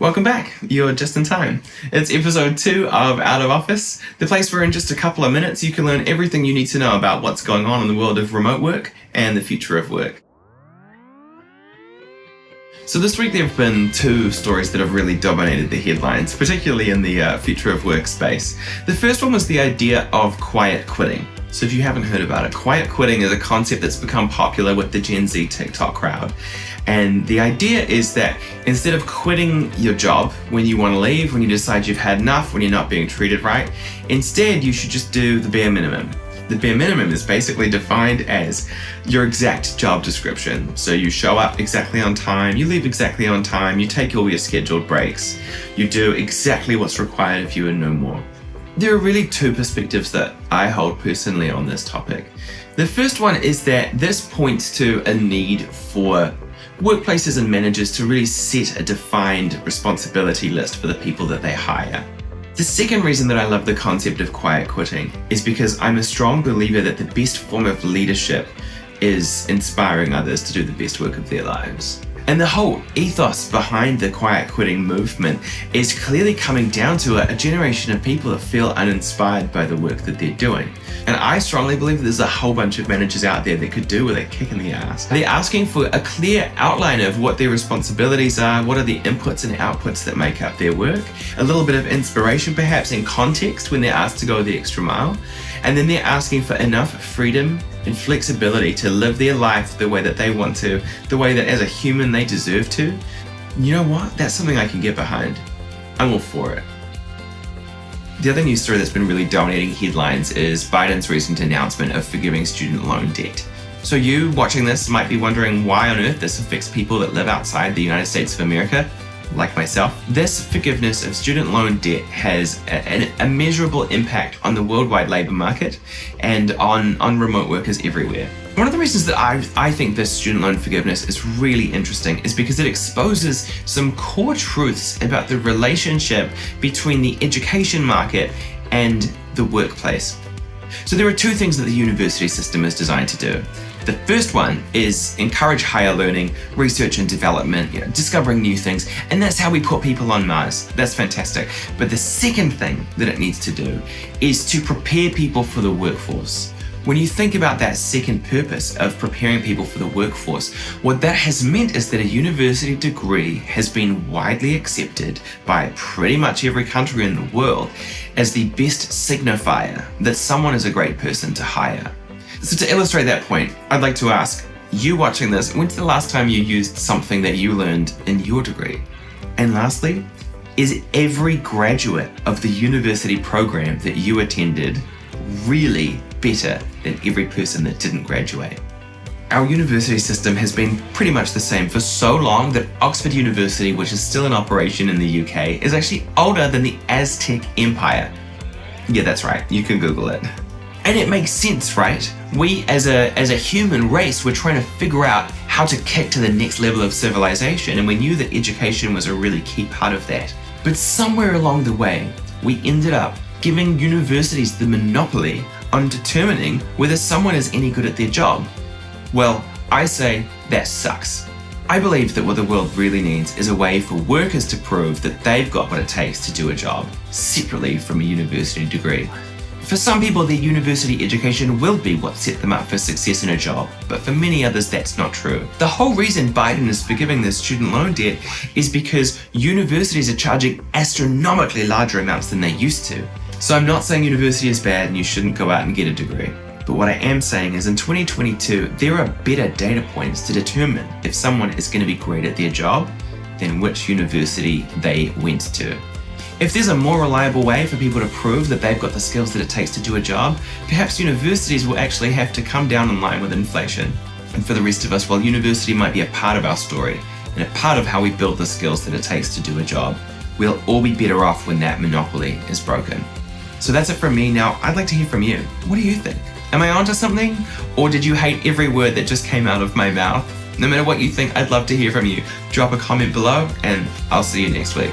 Welcome back. You're just in time. It's episode 2 of Out of Office, the place where in just a couple of minutes you can learn everything you need to know about what's going on in the world of remote work and the future of work. So this week there have been 2 stories that have really dominated the headlines, particularly in the future of work space. The first one was the idea of quiet quitting. So if you haven't heard about it, quiet quitting is a concept that's become popular with the Gen Z TikTok crowd. And the idea is that instead of quitting your job when you want to leave, when you decide you've had enough, when you're not being treated right, instead you should just do the bare minimum. The bare minimum is basically defined as your exact job description. So you show up exactly on time, you leave exactly on time, you take all your scheduled breaks, you do exactly what's required of you and no more. There are really 2 perspectives that I hold personally on this topic. The first one is that this points to a need for workplaces and managers to really set a defined responsibility list for the people that they hire. The second reason that I love the concept of quiet quitting is because I'm a strong believer that the best form of leadership is inspiring others to do the best work of their lives. And the whole ethos behind the quiet quitting movement is clearly coming down to a generation of people that feel uninspired by the work that they're doing. And I strongly believe that there's a whole bunch of managers out there that could do with a kick in the ass. They're asking for a clear outline of what their responsibilities are, what are the inputs and outputs that make up their work, a little bit of inspiration perhaps and context when they're asked to go the extra mile, and then they're asking for enough freedom and flexibility to live their life the way that they want to, the way that as a human they deserve to. You know what? That's something I can get behind. I'm all for it. The other news story that's been really dominating headlines is Biden's recent announcement of forgiving student loan debt. So you watching this might be wondering why on earth this affects people that live outside the United States of America, like myself. This forgiveness of student loan debt has a measurable impact on the worldwide labor market and on remote workers everywhere. One of the reasons that I think this student loan forgiveness is really interesting is because it exposes some core truths about the relationship between the education market and the workplace. So there are 2 things that the university system is designed to do. The first one is encourage higher learning, research and development, discovering new things, and that's how we put people on Mars. That's fantastic. But the second thing that it needs to do is to prepare people for the workforce. When you think about that second purpose of preparing people for the workforce, what that has meant is that a university degree has been widely accepted by pretty much every country in the world as the best signifier that someone is a great person to hire. So to illustrate that point, I'd like to ask, you watching this, when's the last time you used something that you learned in your degree? And lastly, is every graduate of the university program that you attended really better than every person that didn't graduate? Our university system has been pretty much the same for so long that Oxford University, which is still in operation in the UK, is actually older than the Aztec Empire. Yeah, that's right, you can Google it. And it makes sense, right? We as a human race, we're trying to figure out how to kick to the next level of civilization, and we knew that education was a really key part of that. But somewhere along the way, we ended up giving universities the monopoly on determining whether someone is any good at their job. Well, I say that sucks. I believe that what the world really needs is a way for workers to prove that they've got what it takes to do a job, separately from a university degree. For some people, their university education will be what set them up for success in a job, but for many others that's not true. The whole reason Biden is forgiving their student loan debt is because universities are charging astronomically larger amounts than they used to. So I'm not saying university is bad and you shouldn't go out and get a degree. But what I am saying is in 2022, there are better data points to determine if someone is going to be great at their job than which university they went to. If there's a more reliable way for people to prove that they've got the skills that it takes to do a job, perhaps universities will actually have to come down in line with inflation. And for the rest of us, while university might be a part of our story and a part of how we build the skills that it takes to do a job, we'll all be better off when that monopoly is broken. So that's it from me. Now, I'd like to hear from you. What do you think? Am I onto something? Or did you hate every word that just came out of my mouth? No matter what you think, I'd love to hear from you. Drop a comment below and I'll see you next week.